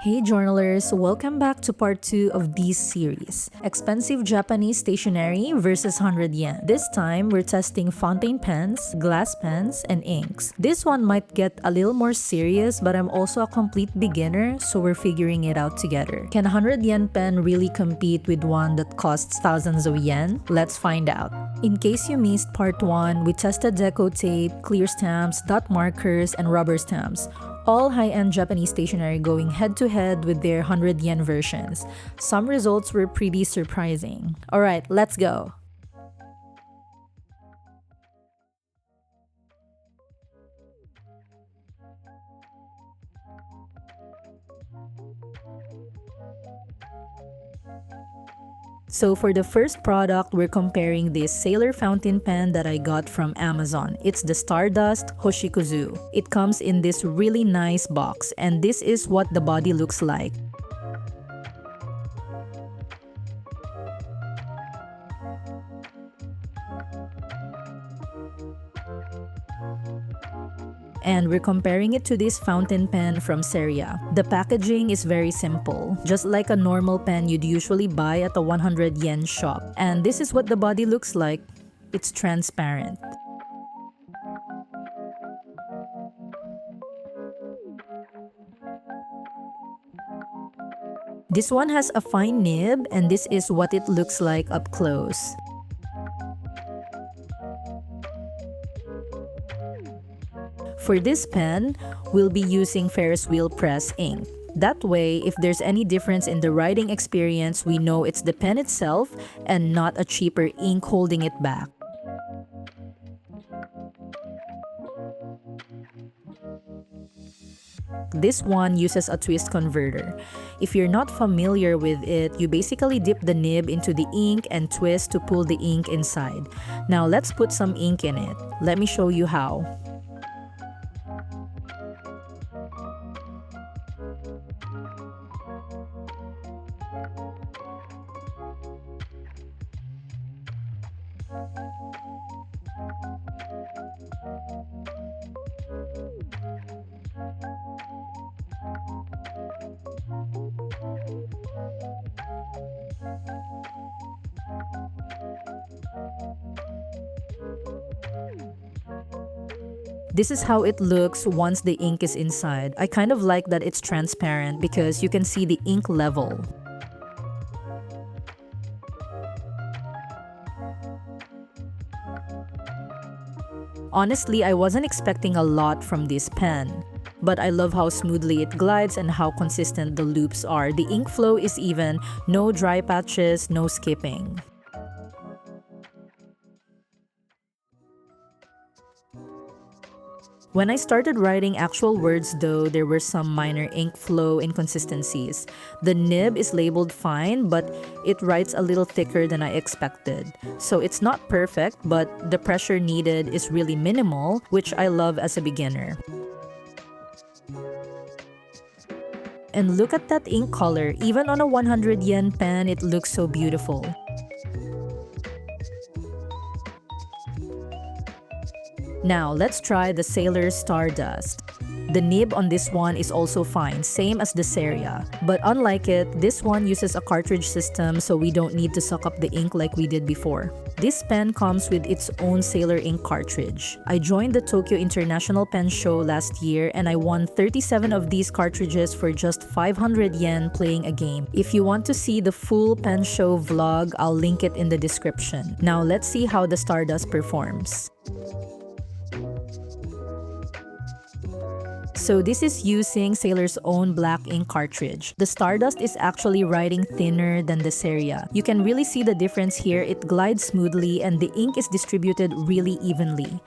Hey journalers, welcome back to part 2 of this series. Expensive Japanese stationery versus 100 yen. This time, we're testing fountain pens, glass pens, and inks. This one might get a little more serious, but I'm also a complete beginner, so we're figuring it out together. Can a 100 yen pen really compete with one that costs thousands of yen? Let's find out. In case you missed part 1, we tested deco tape, clear stamps, dot markers, and rubber stamps. All high-end Japanese stationery going head-to-head with their 100 yen versions. Some results were pretty surprising. Alright, let's go! So for the first product, we're comparing this Sailor fountain pen that I got from Amazon. It's the Stardust Hoshikuzu. It comes in this really nice box, and this is what the body looks like. And we're comparing it to this fountain pen from Seria. The packaging is very simple, just like a normal pen you'd usually buy at a 100 yen shop. And this is what the body looks like. It's transparent. This one has a fine nib, and this is what it looks like up close. For this pen, we'll be using Ferris Wheel Press ink. That way, if there's any difference in the writing experience, we know it's the pen itself and not a cheaper ink holding it back. This one uses a twist converter. If you're not familiar with it, you basically dip the nib into the ink and twist to pull the ink inside. Now let's put some ink in it. Let me show you how. This is how it looks once the ink is inside. I kind of like that it's transparent because you can see the ink level. Honestly, I wasn't expecting a lot from this pen, but I love how smoothly it glides and how consistent the loops are. The ink flow is even, no dry patches, no skipping. When I started writing actual words though, there were some minor ink flow inconsistencies. The nib is labeled fine, but it writes a little thicker than I expected. So it's not perfect, but the pressure needed is really minimal, which I love as a beginner. And look at that ink color. Even on a 100 yen pen, it looks so beautiful. Now, let's try the Sailor Stardust. The nib on this one is also fine, same as the Seria. But unlike it, this one uses a cartridge system so we don't need to suck up the ink like we did before. This pen comes with its own Sailor ink cartridge. I joined the Tokyo International Pen Show last year and I won 37 of these cartridges for just 500 yen playing a game. If you want to see the full pen show vlog, I'll link it in the description. Now let's see how the Stardust performs. So this is using Sailor's own black ink cartridge. The Stardust is actually writing thinner than the Seria. You can really see the difference here. It glides smoothly and the ink is distributed really evenly.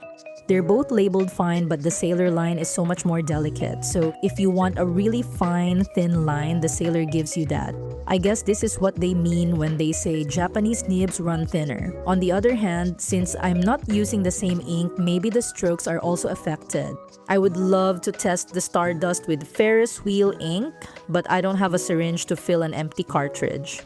They're both labeled fine, but the Sailor line is so much more delicate. So if you want a really fine, thin line, the Sailor gives you that. I guess this is what they mean when they say Japanese nibs run thinner. On the other hand, since I'm not using the same ink, maybe the strokes are also affected. I would love to test the Stardust with Ferris Wheel Ink, but I don't have a syringe to fill an empty cartridge.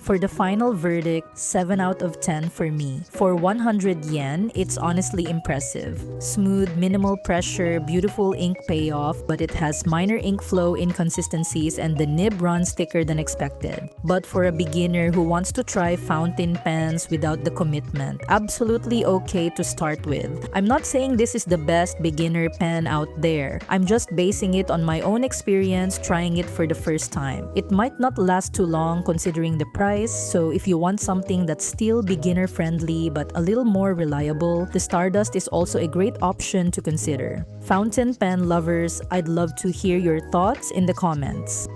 For the final verdict, 7 out of 10 for me. For 100 yen, it's honestly impressive. Smooth, minimal pressure, beautiful ink payoff, but it has minor ink flow inconsistencies and the nib runs thicker than expected. But for a beginner who wants to try fountain pens without the commitment, absolutely okay to start with. I'm not saying this is the best beginner pen out there. I'm just basing it on my own experience trying it for the first time. It might not last too long considering the price, so if you want something that's still beginner friendly but a little more reliable, the Stardust is also a great option to consider. Fountain pen lovers, I'd love to hear your thoughts in the comments.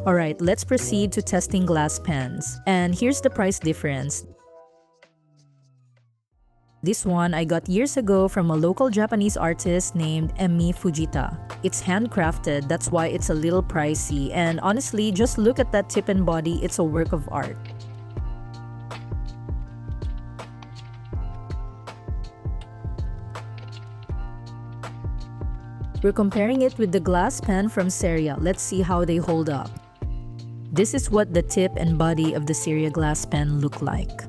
Alright, let's proceed to testing glass pens. And here's the price difference. This one I got years ago from a local Japanese artist named Emi Fujita. It's handcrafted, that's why it's a little pricey, and honestly, just look at that tip and body, it's a work of art. We're comparing it with the glass pen from Seria. Let's see how they hold up. This is what the tip and body of the Seria glass pen look like.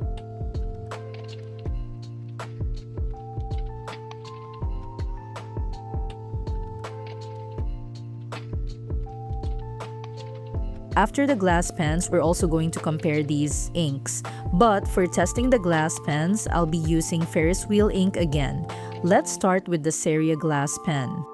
After the glass pens, we're also going to compare these inks. But for testing the glass pens, I'll be using Ferris Wheel Ink again. Let's start with the Seria glass pen.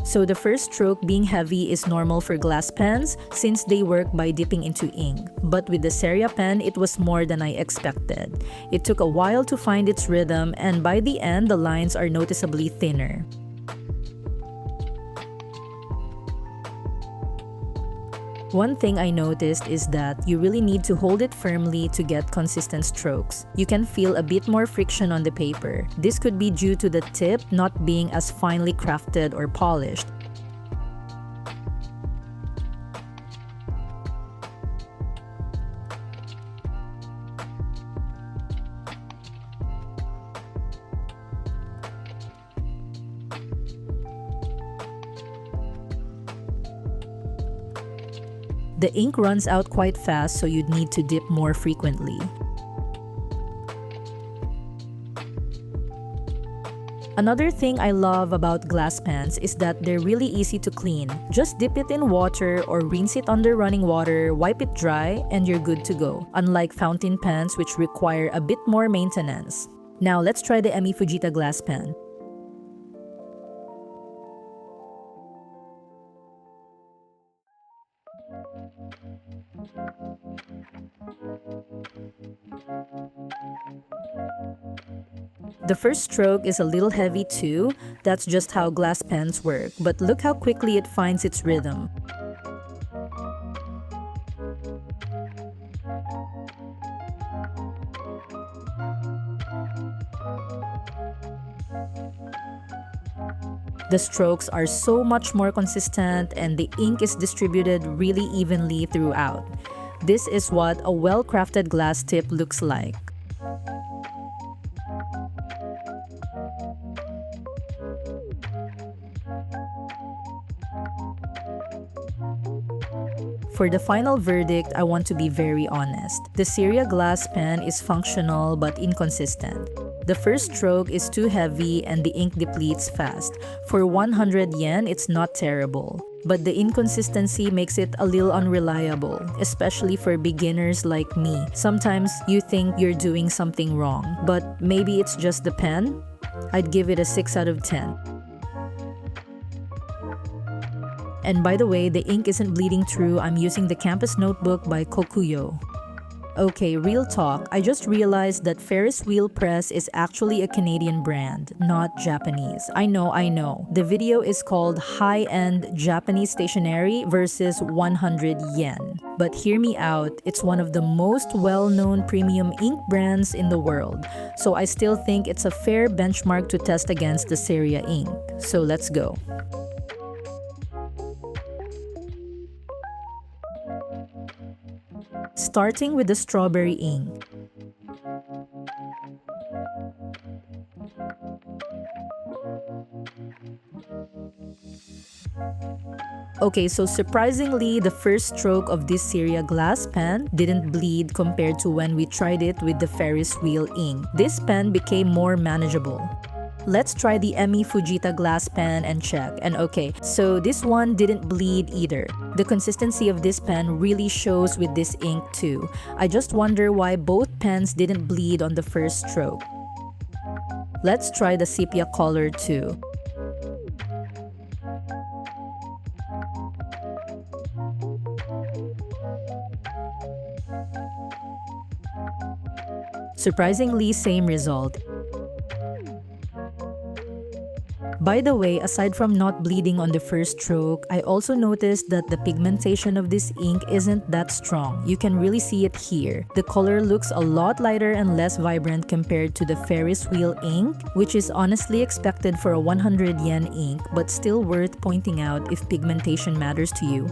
So the first stroke being heavy is normal for glass pens since they work by dipping into ink. But with the Seria pen, it was more than I expected. It took a while to find its rhythm, and by the end, the lines are noticeably thinner. One thing I noticed is that you really need to hold it firmly to get consistent strokes. You can feel a bit more friction on the paper. This could be due to the tip not being as finely crafted or polished. The ink runs out quite fast, so you'd need to dip more frequently. Another thing I love about glass pens is that they're really easy to clean. Just dip it in water or rinse it under running water, wipe it dry, and you're good to go. Unlike fountain pens, which require a bit more maintenance. Now let's try the Emi Fujita Glass Pen. The first stroke is a little heavy too. That's just how glass pens work, but look how quickly it finds its rhythm. The strokes are so much more consistent and the ink is distributed really evenly throughout. This is what a well-crafted glass tip looks like. For the final verdict, I want to be very honest. The Seria glass pen is functional but inconsistent. The first stroke is too heavy and the ink depletes fast. For 100 yen, it's not terrible. But the inconsistency makes it a little unreliable, especially for beginners like me. Sometimes you think you're doing something wrong, but maybe it's just the pen? I'd give it a 6 out of 10. And by the way, the ink isn't bleeding through. I'm using the Campus Notebook by Kokuyo. Okay, real talk. I just realized that Ferris Wheel Press is actually a Canadian brand, not Japanese. I know. The video is called High-End Japanese Stationery versus 100 yen. But hear me out, it's one of the most well-known premium ink brands in the world. So I still think it's a fair benchmark to test against the Seria ink. So let's go. starting with the strawberry ink. Okay, so surprisingly, the first stroke of this Seria glass pen didn't bleed compared to when we tried it with the Ferris Wheel Ink. This pen became more manageable. Let's try the Emi Fujita Glass Pen and check. And okay, so this one didn't bleed either. The consistency of this pen really shows with this ink too. I just wonder why both pens didn't bleed on the first stroke. Let's try the sepia color too. Surprisingly, same result. By the way, aside from not bleeding on the first stroke, I also noticed that the pigmentation of this ink isn't that strong. You can really see it here. The color looks a lot lighter and less vibrant compared to the Ferris Wheel ink, which is honestly expected for a 100 yen ink, but still worth pointing out if pigmentation matters to you.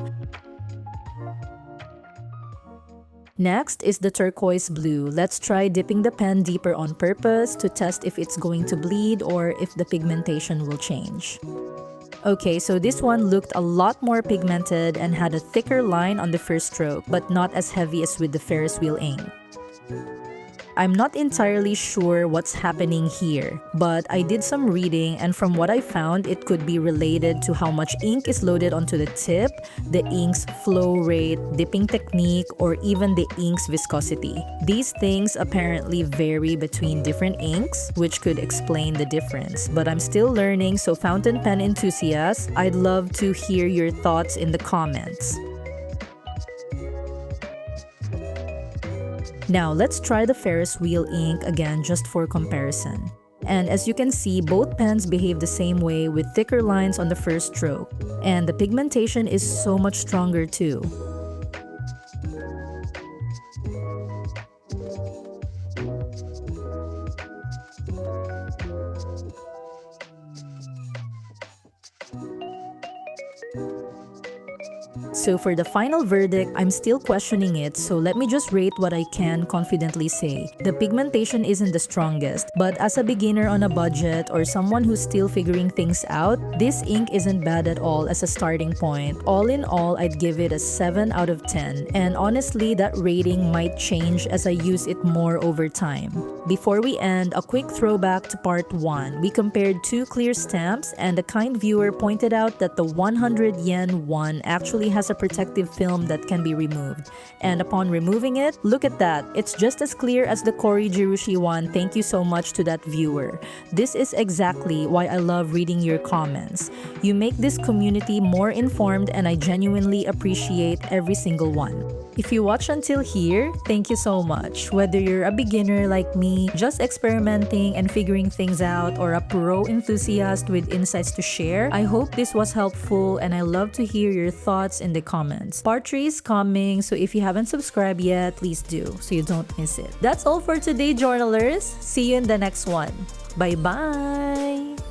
Next is the turquoise blue. Let's try dipping the pen deeper on purpose to test if it's going to bleed or if the pigmentation will change. Okay, so this one looked a lot more pigmented and had a thicker line on the first stroke, but not as heavy as with the Ferris Wheel ink. I'm not entirely sure what's happening here, but I did some reading, and from what I found, it could be related to how much ink is loaded onto the tip, the ink's flow rate, dipping technique, or even the ink's viscosity. These things apparently vary between different inks, which could explain the difference. But I'm still learning, so fountain pen enthusiasts, I'd love to hear your thoughts in the comments. Now, let's try the Ferris Wheel ink again just for comparison. And as you can see, both pens behave the same way with thicker lines on the first stroke. And the pigmentation is so much stronger too. So for the final verdict, I'm still questioning it, so let me just rate what I can confidently say. The pigmentation isn't the strongest, but as a beginner on a budget or someone who's still figuring things out, this ink isn't bad at all as a starting point. All in all, I'd give it a 7 out of 10, and honestly, that rating might change as I use it more over time. Before we end, a quick throwback to part 1. We compared 2 clear stamps, and a kind viewer pointed out that the 100 yen one actually has a protective film that can be removed. And upon removing it, look at that, it's just as clear as the Kori Jirushi one. Thank you so much to that viewer. This is exactly why I love reading your comments. You make this community more informed, and I genuinely appreciate every single one. If you watch until here, thank you so much. Whether you're a beginner like me, just experimenting and figuring things out, or a pro enthusiast with insights to share, I hope this was helpful, and I love to hear your thoughts in the comments. Part 3 is coming, so if you haven't subscribed yet, please do so you don't miss it. That's all for today, journalers. See you in the next one. Bye-bye!